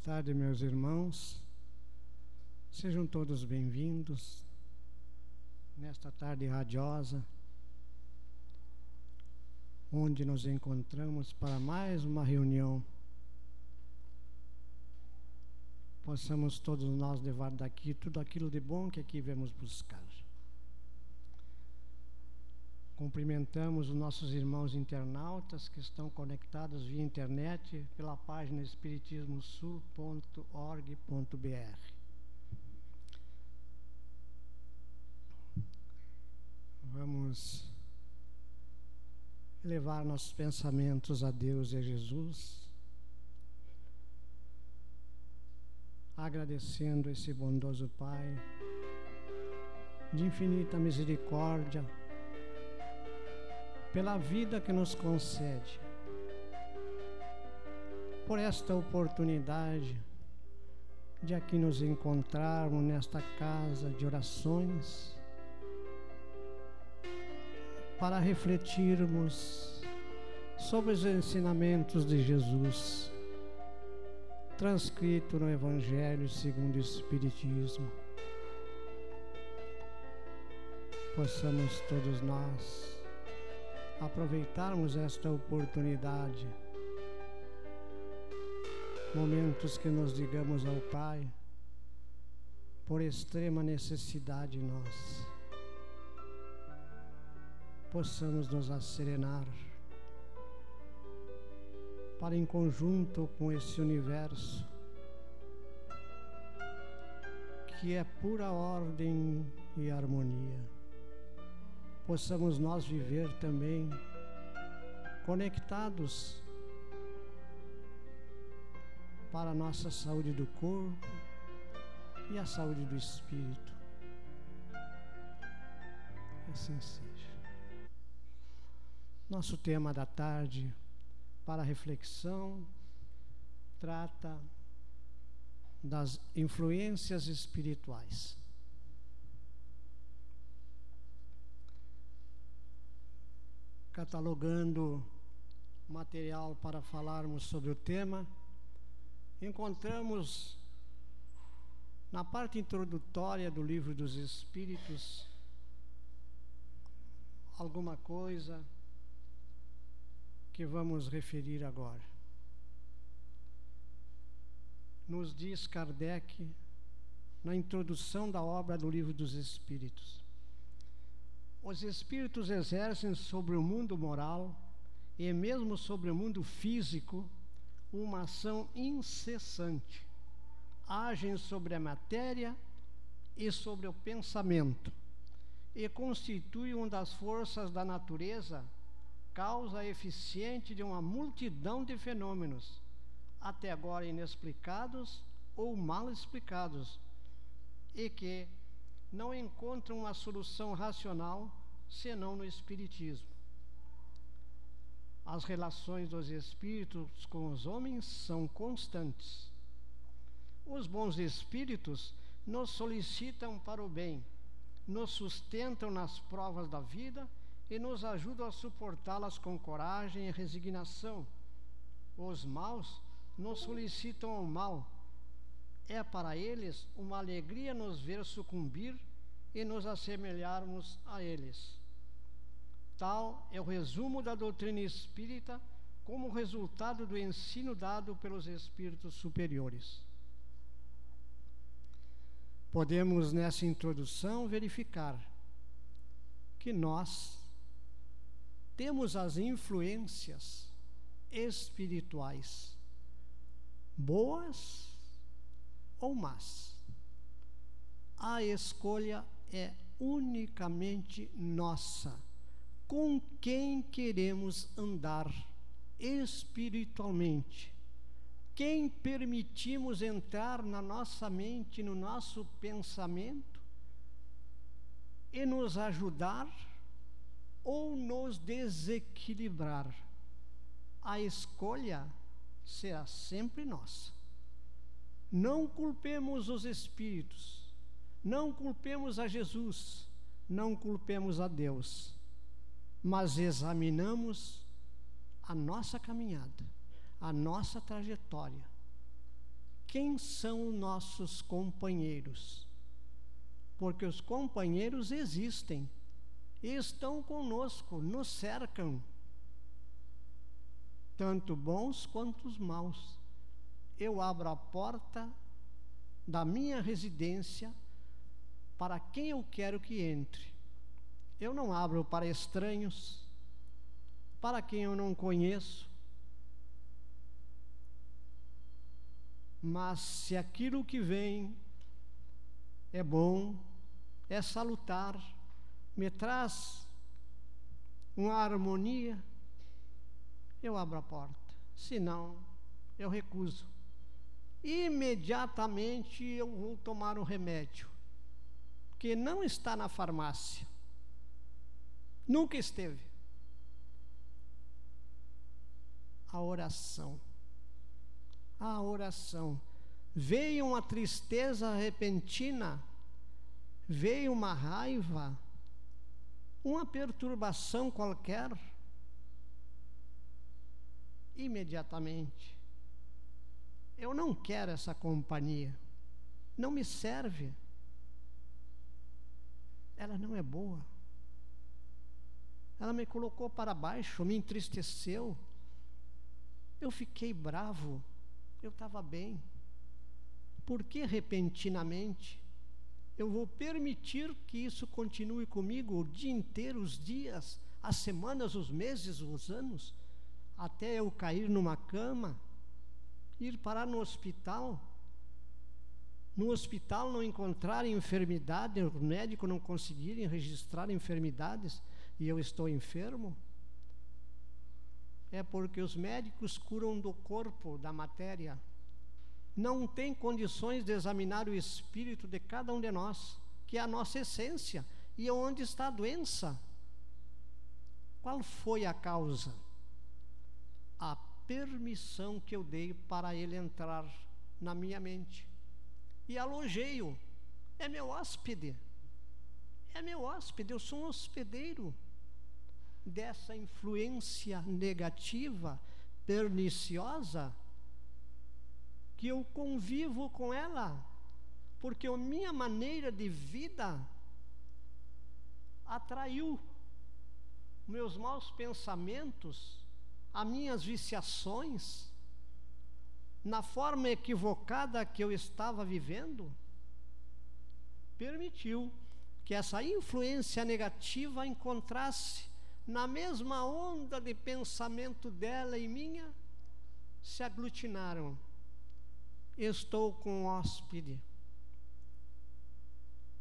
tarde, meus irmãos. Sejam todos bem-vindos nesta tarde radiosa, onde nos encontramos para mais uma reunião. Possamos todos nós levar daqui tudo aquilo de bom que aqui viemos buscar. Cumprimentamos os nossos irmãos internautas que estão conectados via internet pela página espiritismosul.org.br. Vamos elevar nossos pensamentos a Deus e a Jesus, agradecendo esse bondoso Pai de infinita misericórdia pela vida que nos concede, por esta oportunidade de aqui nos encontrarmos nesta casa de orações para refletirmos sobre os ensinamentos de Jesus transcrito no Evangelho segundo o Espiritismo. Possamos todos nós aproveitarmos esta oportunidade, momentos que nos digamos ao Pai, por extrema necessidade nós, possamos nos asserenar, para em conjunto com esse universo, que é pura ordem e harmonia, possamos nós viver também conectados para a nossa saúde do corpo e a saúde do espírito. Que assim seja. Nosso tema da tarde para reflexão trata das influências espirituais. Catalogando material para falarmos sobre o tema, encontramos na parte introdutória do Livro dos Espíritos alguma coisa que vamos referir agora. Nos diz Kardec, na introdução da obra do Livro dos Espíritos: os espíritos exercem sobre o mundo moral e mesmo sobre o mundo físico uma ação incessante. Agem sobre a matéria e sobre o pensamento e constituem uma das forças da natureza, causa eficiente de uma multidão de fenômenos, até agora inexplicados ou mal explicados, e que não encontram uma solução racional senão no Espiritismo. As relações dos espíritos com os homens são constantes. Os bons espíritos nos solicitam para o bem, nos sustentam nas provas da vida e nos ajudam a suportá-las com coragem e resignação. Os maus nos solicitam o mal. É para eles uma alegria nos ver sucumbir e nos assemelharmos a eles. Tal é o resumo da doutrina espírita como resultado do ensino dado pelos espíritos superiores. Podemos, nessa introdução, verificar que nós temos as influências espirituais, boas ou más. A escolha é unicamente nossa. Com quem queremos andar espiritualmente? Quem permitimos entrar na nossa mente, no nosso pensamento e nos ajudar ou nos desequilibrar? A escolha será sempre nossa. Não culpemos os espíritos, não culpemos a Jesus, não culpemos a Deus, mas examinamos a nossa caminhada, a nossa trajetória. quem são nossos companheiros? Porque os companheiros existem e estão conosco, nos cercam, tanto bons quanto os maus. Eu abro a porta da minha residência para quem eu quero que entre. Eu não abro para estranhos, para quem eu não conheço. Mas se aquilo que vem é bom, é salutar, me traz uma harmonia, eu abro a porta. Se não, eu recuso. Imediatamente eu vou tomar um remédio, que não está na farmácia. Nunca esteve. A oração. A oração. Veio uma tristeza repentina, veio uma raiva, uma perturbação qualquer. Imediatamente, eu não quero essa companhia, não me serve, ela não é boa, ela me colocou para baixo, me entristeceu, eu fiquei bravo, eu estava bem. Por que repentinamente eu vou permitir que isso continue comigo o dia inteiro, os dias, as semanas, os meses, os anos, até eu cair numa cama, ir parar no hospital não encontrar enfermidade, o médico não conseguirem registrar enfermidades e eu estou enfermo? É porque os médicos curam do corpo, da matéria, não têm condições de examinar o espírito de cada um de nós, que é a nossa essência, e onde está a doença. Qual foi a causa? A permissão que eu dei para ele entrar na minha mente. E alojei-o. É meu hóspede. É meu hóspede, eu sou um hospedeiro dessa influência negativa, perniciosa, que eu convivo com ela, porque a minha maneira de vida atraiu meus maus pensamentos, as minhas viciações, na forma equivocada que eu estava vivendo, permitiu que essa influência negativa encontrasse na mesma onda de pensamento dela e minha, se aglutinaram. Estou com um hóspede.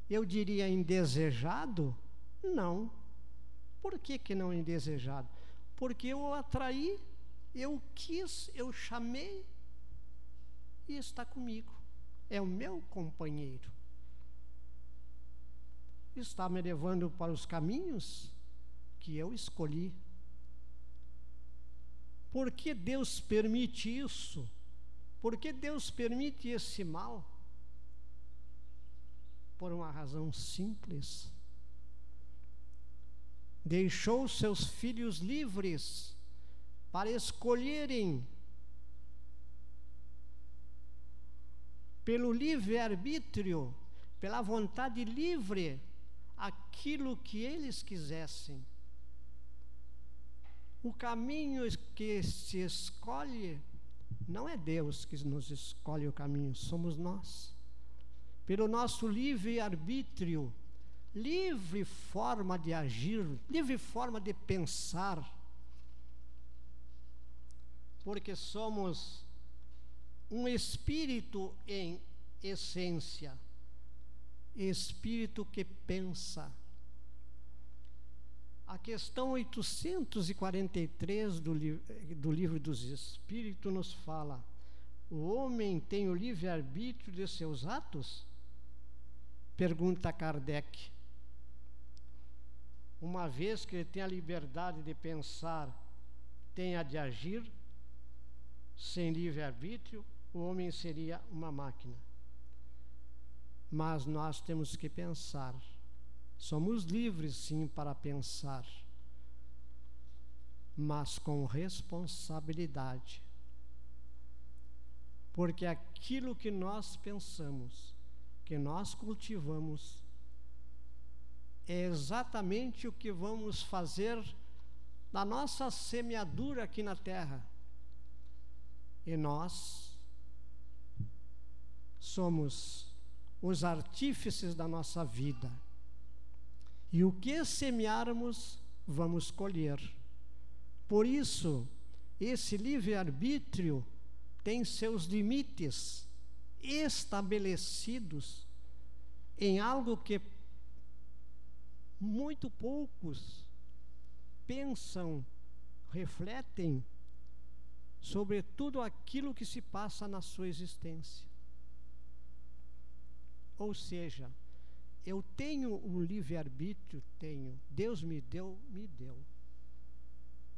Eu diria indesejado? Não. Por que não indesejado? Porque eu o atraí, eu quis, eu chamei e está comigo. É o meu companheiro. Está me levando para os caminhos que eu escolhi. Por que Deus permite isso? Por que Deus permite esse mal? Por uma razão simples. Deixou seus filhos livres para escolherem pelo livre-arbítrio, pela vontade livre, aquilo que eles quisessem. O caminho que se escolhe, não é Deus que nos escolhe o caminho, somos nós. Pelo nosso livre-arbítrio, livre forma de agir, livre forma de pensar, porque somos um espírito em essência, espírito que pensa. A questão 843 do Livro dos Espíritos nos fala: o homem tem o livre-arbítrio de seus atos? Pergunta Kardec. Uma vez que ele tem a liberdade de pensar, tem a de agir, sem livre-arbítrio, o homem seria uma máquina. Mas nós temos que pensar. Somos livres, sim, para pensar, mas com responsabilidade. porque aquilo que nós pensamos, que nós cultivamos, é exatamente o que vamos fazer na nossa semeadura aqui na terra. E nós somos os artífices da nossa vida. E o que semearmos, vamos colher. Por isso, esse livre-arbítrio tem seus limites estabelecidos em algo que muito poucos pensam, refletem sobre tudo aquilo que se passa na sua existência. Ou seja, eu tenho um livre-arbítrio, Deus me deu.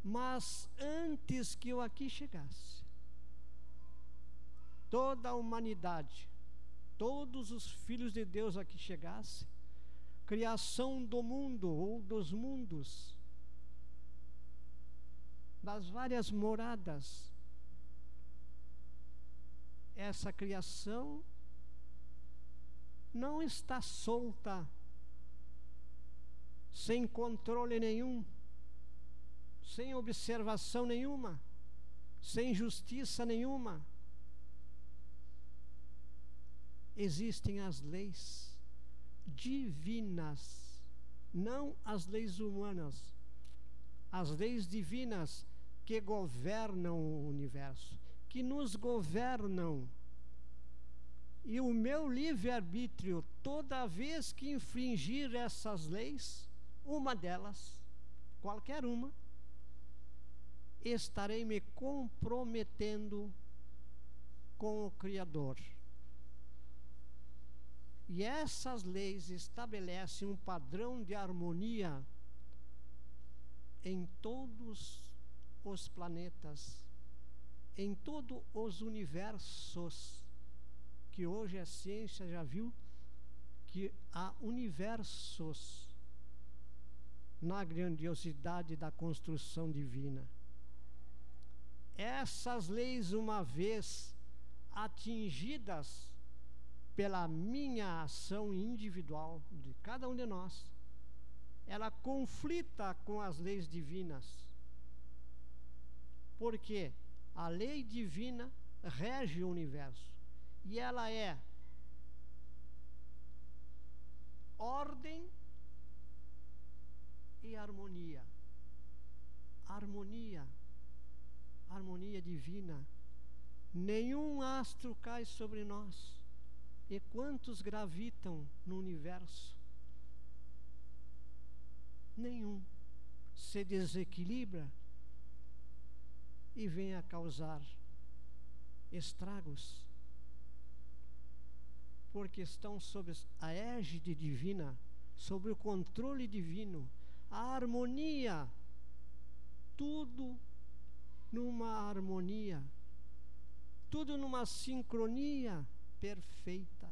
Mas antes que eu aqui chegasse, toda a humanidade, todos os filhos de Deus aqui chegassem, criação do mundo ou dos mundos, das várias moradas, essa criação não está solta, sem controle nenhum, sem observação nenhuma, sem justiça nenhuma. Existem as leis divinas, não as leis humanas, as leis divinas que governam o universo, que nos governam. E o meu livre-arbítrio, toda vez que infringir essas leis, uma delas, qualquer uma, estarei me comprometendo com o Criador. E essas leis estabelecem um padrão de harmonia em todos os planetas, em todos os universos, que hoje a ciência já viu que há universos na grandiosidade da construção divina. Essas leis, uma vez atingidas pela minha ação individual, de cada um de nós, ela conflita com as leis divinas. Porque a lei divina rege o universo. E ela é ordem e harmonia. Harmonia divina. Nenhum astro cai sobre nós. E quantos gravitam no universo? Nenhum se desequilibra e vem a causar estragos, porque estão sob a égide divina, sob o controle divino, a harmonia, tudo numa harmonia, tudo numa sincronia perfeita.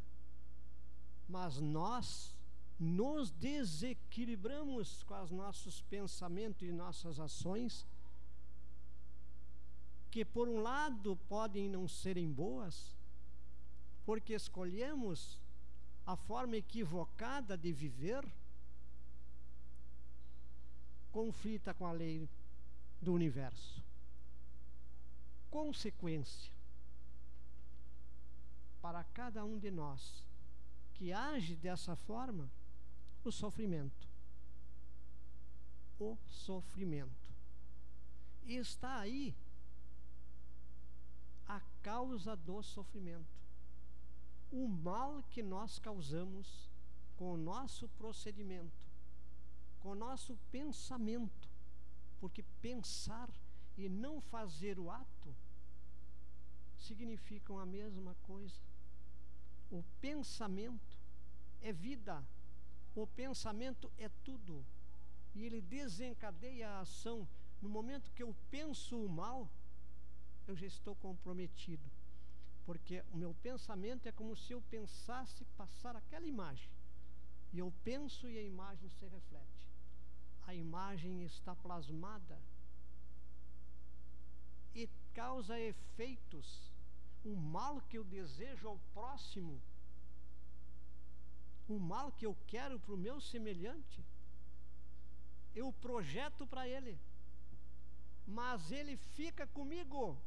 Mas nós nos desequilibramos com os nossos pensamentos e nossas ações, que por um lado podem não serem boas, porque escolhemos a forma equivocada de viver, conflita com a lei do universo. Consequência para cada um de nós que age dessa forma, o sofrimento. O sofrimento. E está aí a causa do sofrimento. O mal que nós causamos com o nosso procedimento, com o nosso pensamento, porque pensar e não fazer o ato significam a mesma coisa. O pensamento é vida, o pensamento é tudo, e ele desencadeia a ação. No momento que eu penso o mal, eu já estou comprometido, porque o meu pensamento é como se eu pensasse passar aquela imagem, e eu penso e a imagem se reflete. A imagem está plasmada e causa efeitos. o mal que eu desejo ao próximo, o mal que eu quero para o meu semelhante, eu projeto para ele, mas ele fica comigo.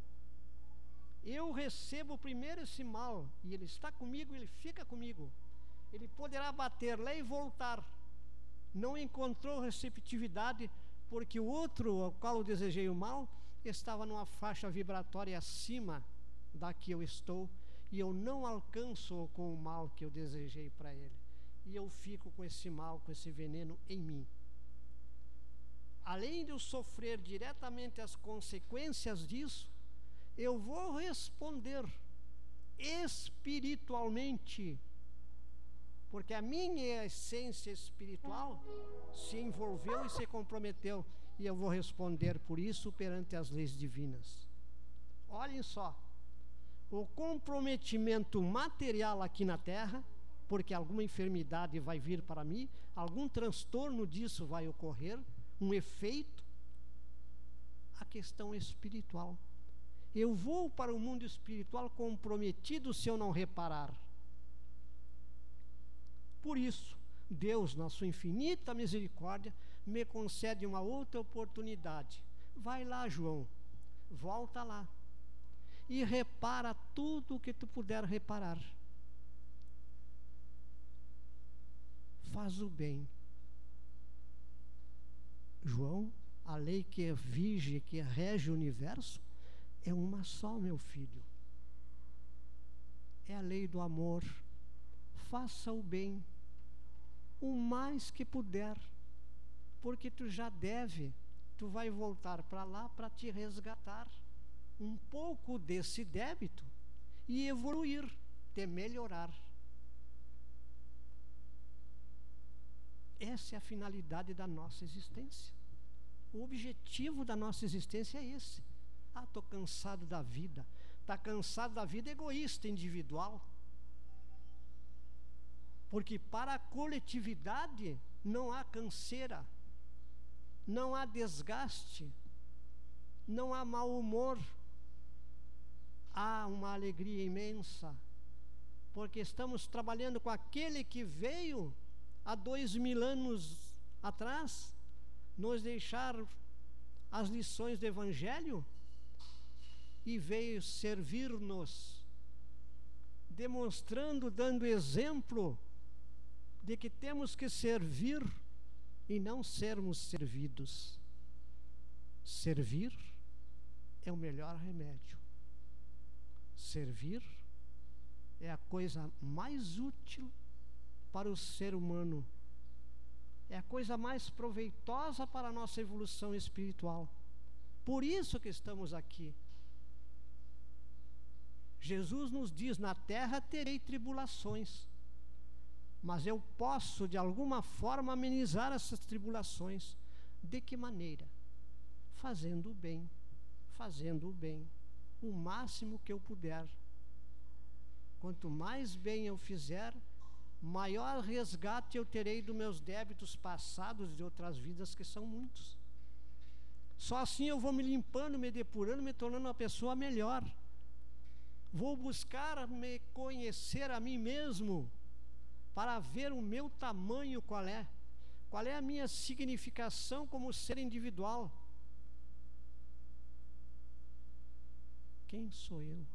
Eu recebo primeiro esse mal, e ele está comigo, ele fica comigo. Ele poderá bater lá e voltar. Não encontrou receptividade, porque o outro ao qual eu desejei o mal estava numa faixa vibratória acima da que eu estou, e eu não alcanço com o mal que eu desejei para ele. E eu fico com esse mal, com esse veneno em mim. Além de eu sofrer diretamente as consequências disso, eu vou responder espiritualmente, porque a minha essência espiritual se envolveu e se comprometeu, e eu vou responder por isso perante as leis divinas. Olhem só, o comprometimento material aqui na Terra, porque alguma enfermidade vai vir para mim, algum transtorno disso vai ocorrer, um efeito. A questão espiritual, eu vou para o mundo espiritual comprometido se eu não reparar. Por isso, Deus, na sua infinita misericórdia, me concede uma outra oportunidade. Vai lá, João, volta lá e repara tudo o que tu puder reparar. Faz o bem. João, a lei que vige, que rege o universo, é uma só, meu filho. É a lei do amor. Faça o bem, o mais que puder, porque tu já deve, tu vai voltar para lá para te resgatar um pouco desse débito e evoluir, te melhorar. Essa é a finalidade da nossa existência. O objetivo da nossa existência é esse. Estou cansado da vida. Está cansado da vida egoísta, individual. Porque para a coletividade não há canseira, não há desgaste, não há mau humor. Há uma alegria imensa, porque estamos trabalhando com aquele que veio há 2000 anos atrás nos deixar as lições do Evangelho e veio servir-nos, demonstrando, dando exemplo de que temos que servir e não sermos servidos. Servir é o melhor remédio. Servir é a coisa mais útil para o ser humano. É a coisa mais proveitosa para a nossa evolução espiritual. Por isso que estamos aqui. Jesus nos diz: na terra terei tribulações, mas eu posso de alguma forma amenizar essas tribulações. De que maneira? Fazendo o bem, fazendo o bem, o máximo que eu puder. Quanto mais bem eu fizer, maior resgate eu terei dos meus débitos passados de outras vidas, que são muitos. Só assim eu vou me limpando, me depurando, me tornando uma pessoa melhor. Vou buscar me conhecer a mim mesmo, para ver o meu tamanho qual é a minha significação como ser individual. Quem sou eu?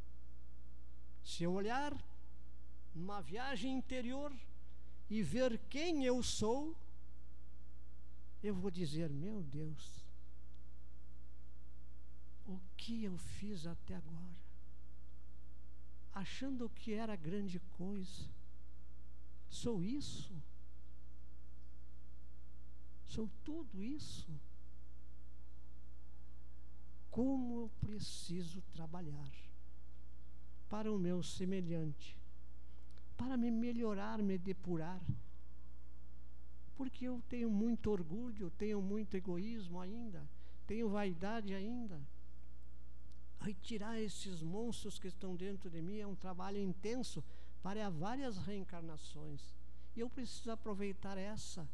Se eu olhar numa viagem interior e ver quem eu sou, eu vou dizer: meu Deus, o que eu fiz até agora? Achando que era grande coisa. Sou isso? Sou tudo isso? Como eu preciso trabalhar para o meu semelhante, para me melhorar, me depurar, porque eu tenho muito orgulho, tenho muito egoísmo ainda, tenho vaidade ainda. Retirar esses monstros que estão dentro de mim é um trabalho intenso para várias reencarnações, e eu preciso aproveitar essa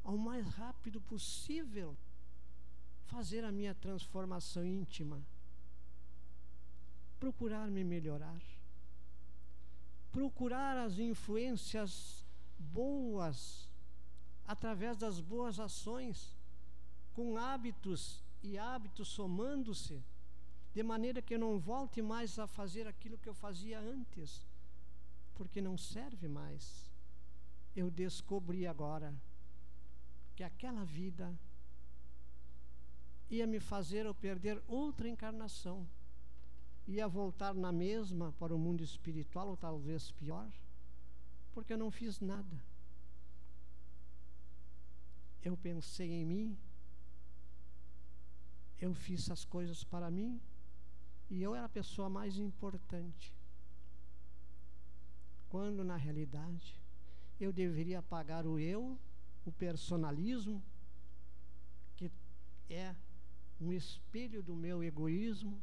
ao mais rápido possível, fazer a minha transformação íntima. procurar me melhorar, procurar as influências boas, através das boas ações, com hábitos e hábitos somando-se, de maneira que eu não volte mais a fazer aquilo que eu fazia antes, porque não serve mais. Eu descobri agora que aquela vida ia me fazer eu perder outra encarnação, ia voltar na mesma para o mundo espiritual, ou talvez pior, porque eu não fiz nada. Eu pensei em mim, eu fiz as coisas para mim, e eu era a pessoa mais importante, quando na realidade eu deveria apagar o eu, o personalismo, que é um espelho do meu egoísmo,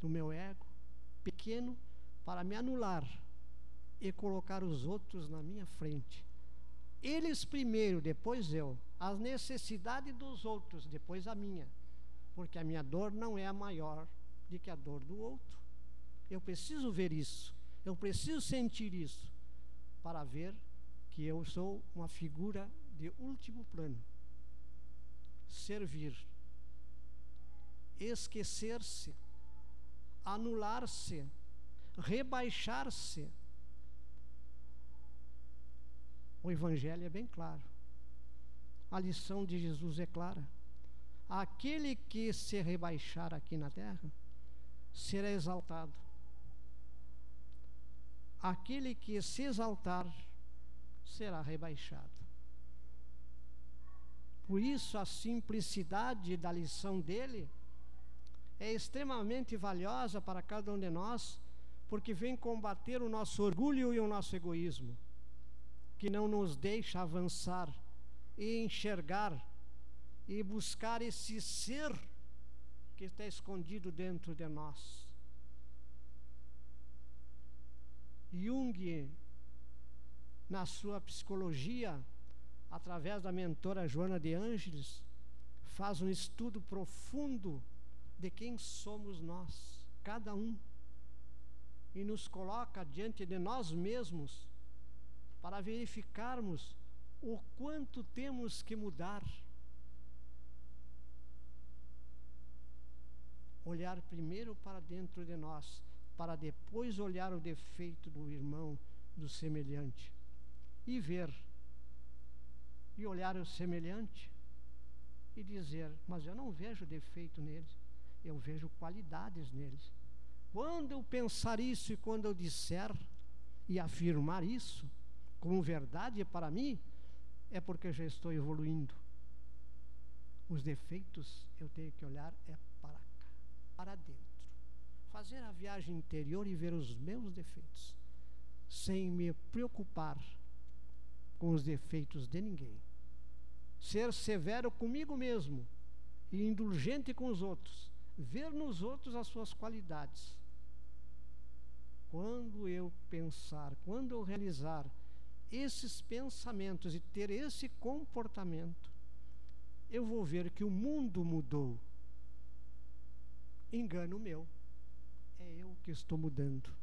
do meu ego pequeno, para me anular e colocar os outros na minha frente. Eles primeiro, depois eu. As necessidades dos outros, depois a minha. Porque a minha dor não é a maior do que a dor do outro. Eu preciso ver isso. Eu preciso sentir isso para ver que eu sou uma figura de último plano. Servir. Esquecer-se. Anular-se. Rebaixar-se. O Evangelho é bem claro. A lição de Jesus é clara. Aquele que se rebaixar aqui na terra será exaltado. Aquele que se exaltar será rebaixado. Por isso a simplicidade da lição dele é extremamente valiosa para cada um de nós, porque vem combater o nosso orgulho e o nosso egoísmo, que não nos deixa avançar e enxergar e buscar esse ser que está escondido dentro de nós. Jung, na sua psicologia, através da mentora Joana de Ângeles, faz um estudo profundo de quem somos nós, cada um, e nos coloca diante de nós mesmos para verificarmos o quanto temos que mudar. Olhar primeiro para dentro de nós, para depois olhar o defeito do irmão, do semelhante, e ver, e olhar o semelhante e dizer: mas eu não vejo defeito nele, eu vejo qualidades nele. Quando eu pensar isso e quando eu disser e afirmar isso como verdade para mim, é porque já estou evoluindo. Os defeitos eu tenho que olhar para cá, para dentro. Fazer a viagem interior e ver os meus defeitos, sem me preocupar com os defeitos de ninguém. Ser severo comigo mesmo e indulgente com os outros. Ver nos outros as suas qualidades. Quando eu pensar, quando eu realizar esses pensamentos e ter esse comportamento, eu vou ver que o mundo mudou. Engano meu. É eu que estou mudando.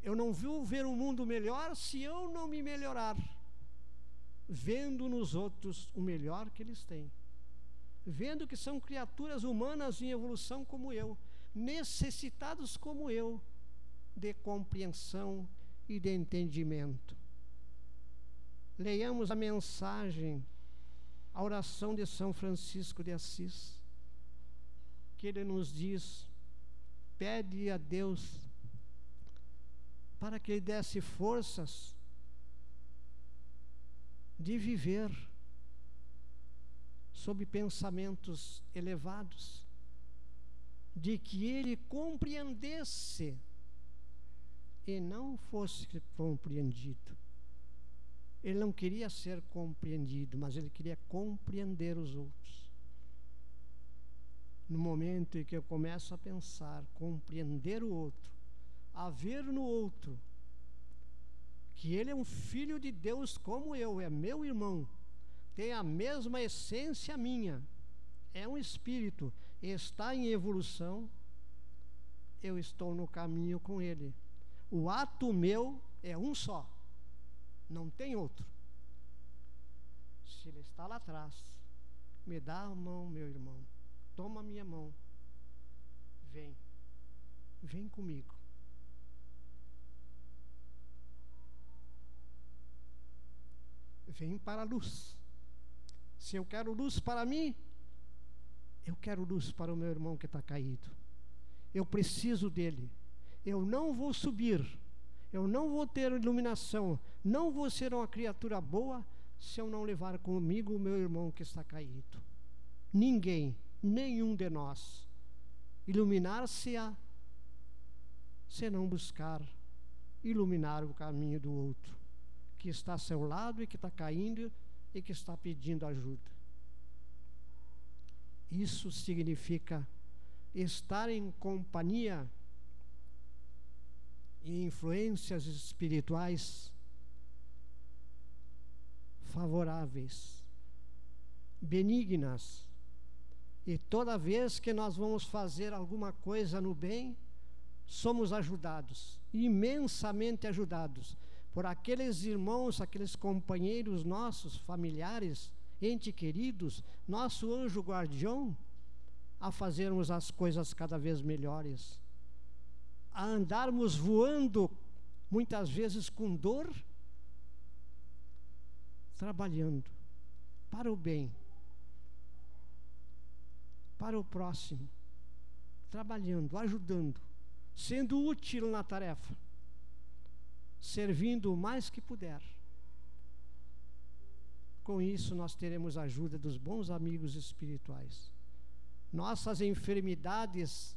Eu não vou ver um mundo melhor se eu não me melhorar, vendo nos outros o melhor que eles têm, vendo que são criaturas humanas em evolução como eu, necessitados como eu de compreensão e de entendimento. Leiamos a mensagem, a oração de São Francisco de Assis, que ele nos diz: pede a Deus para que Ele desse forças de viver sob pensamentos elevados, de que Ele compreendesse e não fosse compreendido. Ele não queria ser compreendido, mas ele queria compreender os outros. No momento em que eu começo a pensar, compreender o outro, a ver no outro que ele é um filho de Deus como eu, é meu irmão, tem a mesma essência minha, é um espírito, está em evolução, eu estou no caminho com Ele. O ato meu é um só, não tem outro. Se Ele está lá atrás, me dá a mão, meu irmão, toma a minha mão, vem comigo. Vem para a luz. Se eu quero luz para mim, eu quero luz para o meu irmão que está caído. Eu preciso dele. Eu não vou subir, eu não vou ter iluminação, não vou ser uma criatura boa se eu não levar comigo o meu irmão que está caído. Ninguém, nenhum de nós, iluminar-se-á se não buscar iluminar o caminho do outro, que está ao seu lado e que está caindo e que está pedindo ajuda. Isso significa estar em companhia e influências espirituais favoráveis, benignas. E toda vez que nós vamos fazer alguma coisa no bem, somos ajudados, imensamente ajudados, por aqueles irmãos, aqueles companheiros nossos, familiares, entes queridos, nosso anjo guardião, a fazermos as coisas cada vez melhores, a andarmos voando, muitas vezes com dor, trabalhando para o bem, para o próximo, trabalhando, ajudando, sendo útil na tarefa, servindo o mais que puder. Com isso nós teremos a ajuda dos bons amigos espirituais. Nossas enfermidades,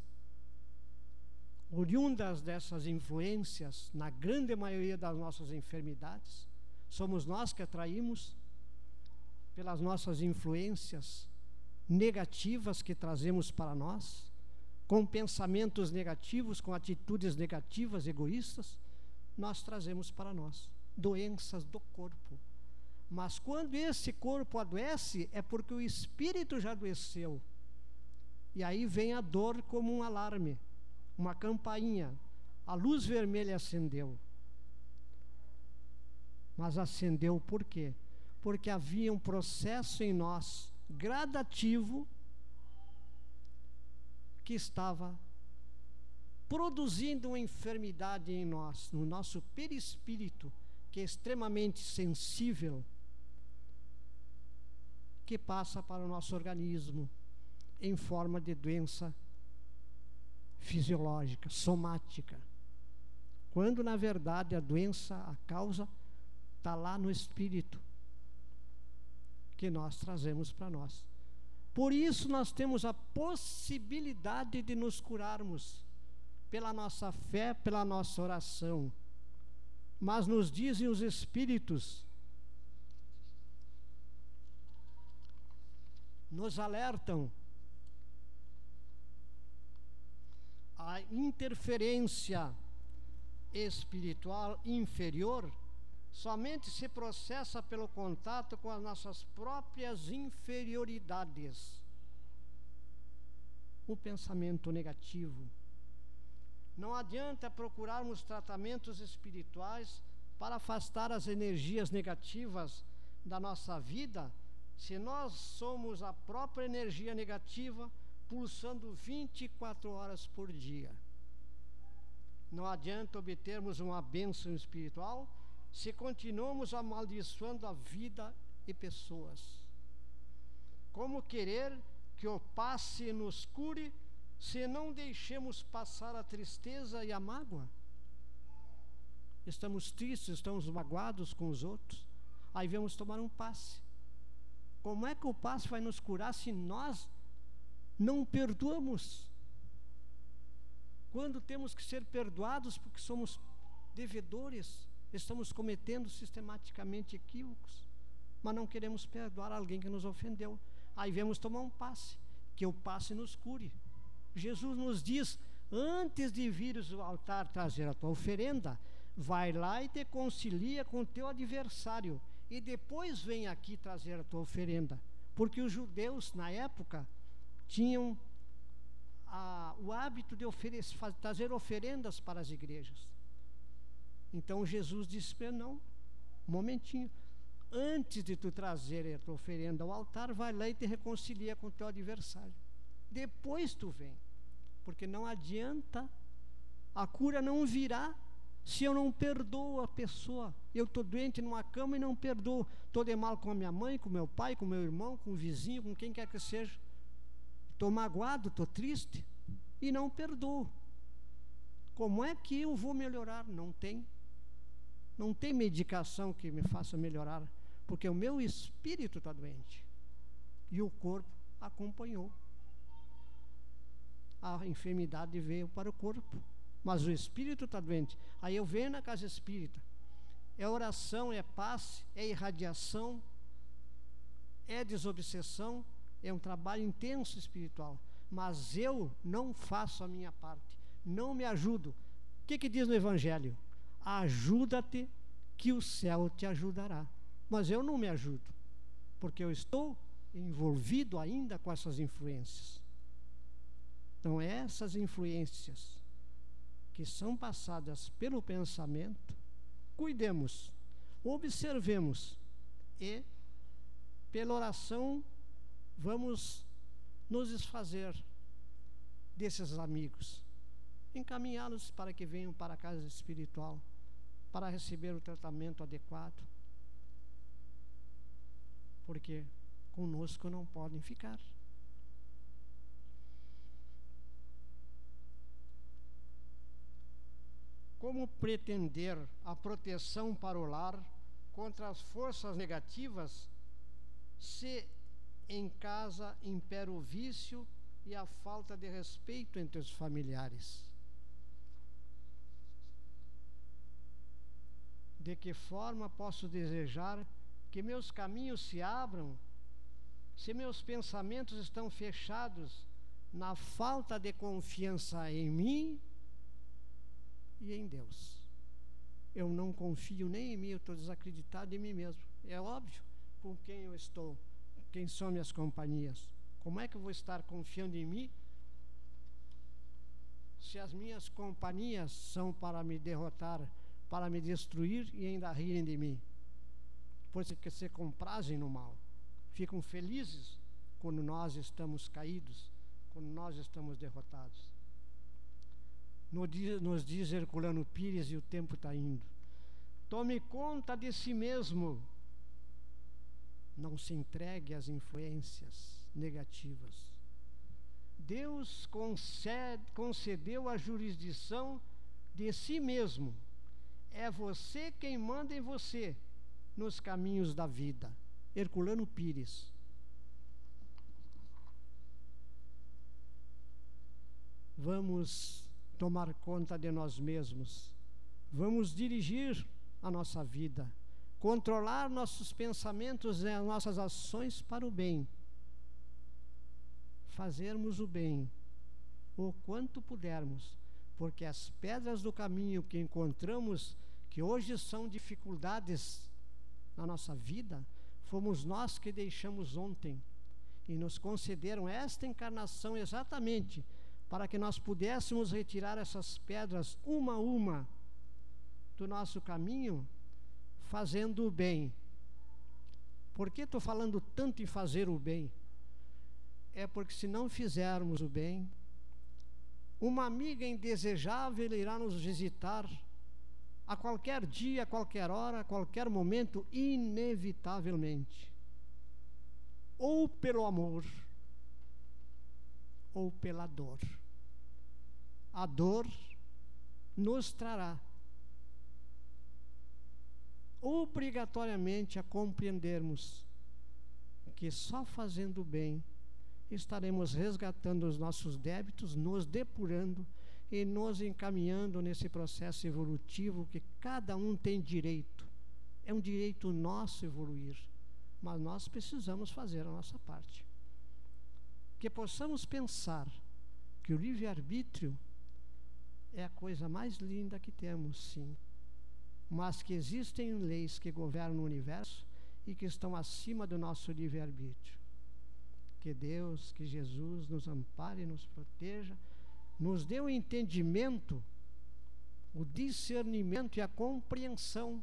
oriundas dessas influências, na grande maioria das nossas enfermidades, somos nós que atraímos pelas nossas influências negativas que trazemos para nós, com pensamentos negativos, com atitudes negativas, egoístas, nós trazemos para nós doenças do corpo. Mas quando esse corpo adoece, é porque o espírito já adoeceu. E aí vem a dor como um alarme, uma campainha. A luz vermelha acendeu. Mas acendeu por quê? Porque havia um processo em nós, gradativo, que estava produzindo uma enfermidade em nós, no nosso perispírito, que é extremamente sensível, que passa para o nosso organismo em forma de doença fisiológica, somática. Quando, na verdade, a doença, a causa, está lá no espírito, que nós trazemos para nós. Por isso nós temos a possibilidade de nos curarmos, pela nossa fé, pela nossa oração. Mas nos dizem os espíritos, nos alertam, a interferência espiritual inferior somente se processa pelo contato com as nossas próprias inferioridades. O pensamento negativo. Não adianta procurarmos tratamentos espirituais para afastar as energias negativas da nossa vida, se nós somos a própria energia negativa pulsando 24 horas por dia. Não adianta obtermos uma bênção espiritual se continuamos amaldiçoando a vida e pessoas. Como querer que o passe nos cure se não deixemos passar a tristeza e a mágoa? Estamos tristes, estamos magoados com os outros, aí vamos tomar um passe. Como é que o passe vai nos curar se nós não perdoamos? Quando temos que ser perdoados porque somos devedores, estamos cometendo sistematicamente equívocos, mas não queremos perdoar alguém que nos ofendeu. Aí vamos tomar um passe, que o passe nos cure. Jesus nos diz, antes de vires ao altar trazer a tua oferenda, vai lá e te concilia com o teu adversário, e depois vem aqui trazer a tua oferenda. Porque os judeus, na época, tinham o hábito de trazer oferendas para as igrejas. Então Jesus disse para ele, não, um momentinho, antes de tu trazer a tua oferenda ao altar, vai lá e te reconcilia com o teu adversário. Depois tu vem, porque não adianta, a cura não virá se eu não perdoo a pessoa. Eu estou doente numa cama e não perdoo. Estou de mal com a minha mãe, com meu pai, com meu irmão, com o vizinho, com quem quer que seja. Estou magoado, estou triste e não perdoo. Como é que eu vou melhorar? Não tem. Não tem medicação que me faça melhorar, porque o meu espírito está doente e o corpo acompanhou. A enfermidade veio para o corpo, mas o espírito está doente. Aí eu venho na casa espírita. É oração, é passe, é irradiação, é desobsessão, é um trabalho intenso espiritual. Mas eu não faço a minha parte, não me ajudo. O que diz no Evangelho? Ajuda-te que o céu te ajudará. Mas eu não me ajudo, porque eu estou envolvido ainda com essas influências. Então, essas influências que são passadas pelo pensamento, cuidemos, observemos e, pela oração, vamos nos desfazer desses amigos, encaminhá-los para que venham para a casa espiritual, para receber o tratamento adequado, porque conosco não podem ficar. Como pretender a proteção para o lar contra as forças negativas se em casa impera o vício e a falta de respeito entre os familiares? De que forma posso desejar que meus caminhos se abram se meus pensamentos estão fechados na falta de confiança em mim e em Deus? Eu não confio nem em mim, eu estou desacreditado em mim mesmo. É óbvio com quem eu estou, quem são minhas companhias. Como é que eu vou estar confiando em mim se as minhas companhias são para me derrotar, para me destruir e ainda rirem de mim? Pois que se comprazem no mal, ficam felizes quando nós estamos caídos, quando nós estamos derrotados. Nos diz Herculano Pires, e o tempo está indo: tome conta de si mesmo, não se entregue às influências negativas. Deus concedeu a jurisdição de si mesmo. É você quem manda em você nos caminhos da vida. Herculano Pires. Vamos tomar conta de nós mesmos. Vamos dirigir a nossa vida, controlar nossos pensamentos e as nossas ações para o bem. Fazermos o bem o quanto pudermos, porque as pedras do caminho que encontramos, que hoje são dificuldades na nossa vida, fomos nós que deixamos ontem, e nos concederam esta encarnação exatamente para que nós pudéssemos retirar essas pedras uma a uma do nosso caminho, fazendo o bem. Por que estou falando tanto em fazer o bem? É porque se não fizermos o bem, uma amiga indesejável irá nos visitar a qualquer dia, a qualquer hora, a qualquer momento, inevitavelmente. Ou pelo amor, ou pela dor. A dor nos trará obrigatoriamente a compreendermos que só fazendo o bem estaremos resgatando os nossos débitos, nos depurando e nos encaminhando nesse processo evolutivo que cada um tem direito. É um direito nosso evoluir, mas nós precisamos fazer a nossa parte. Que possamos pensar que o livre-arbítrio é a coisa mais linda que temos, sim, mas que existem leis que governam o universo e que estão acima do nosso livre-arbítrio. Que Deus, que Jesus nos ampare e nos proteja, nos dê o entendimento, o discernimento e a compreensão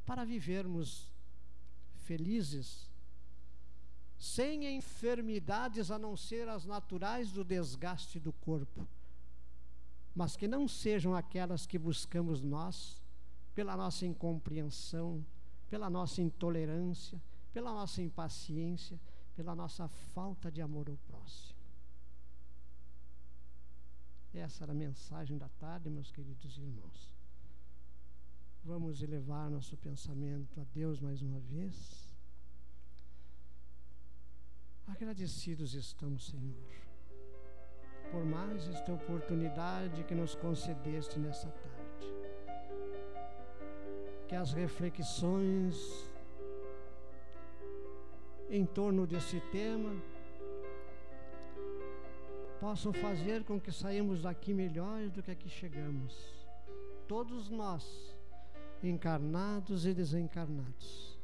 para vivermos felizes, sem enfermidades a não ser as naturais do desgaste do corpo, mas que não sejam aquelas que buscamos nós, pela nossa incompreensão, pela nossa intolerância, pela nossa impaciência, pela nossa falta de amor ao próximo. Essa era a mensagem da tarde, meus queridos irmãos. Vamos elevar nosso pensamento a Deus mais uma vez. Agradecidos estamos, Senhor, por mais esta oportunidade que nos concedeste nessa tarde. Que as reflexões em torno desse tema possam fazer com que saímos daqui melhores do que aqui chegamos. Todos nós, encarnados e desencarnados,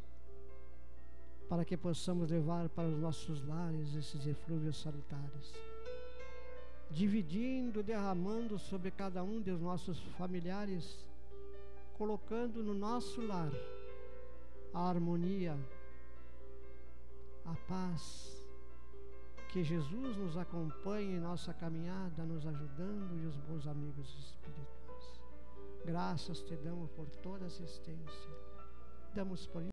para que possamos levar para os nossos lares esses eflúvios salutares, dividindo, derramando sobre cada um dos nossos familiares, colocando no nosso lar a harmonia, a paz. Que Jesus nos acompanhe em nossa caminhada, nos ajudando, e os bons amigos espirituais. Graças te damos por toda assistência. Damos por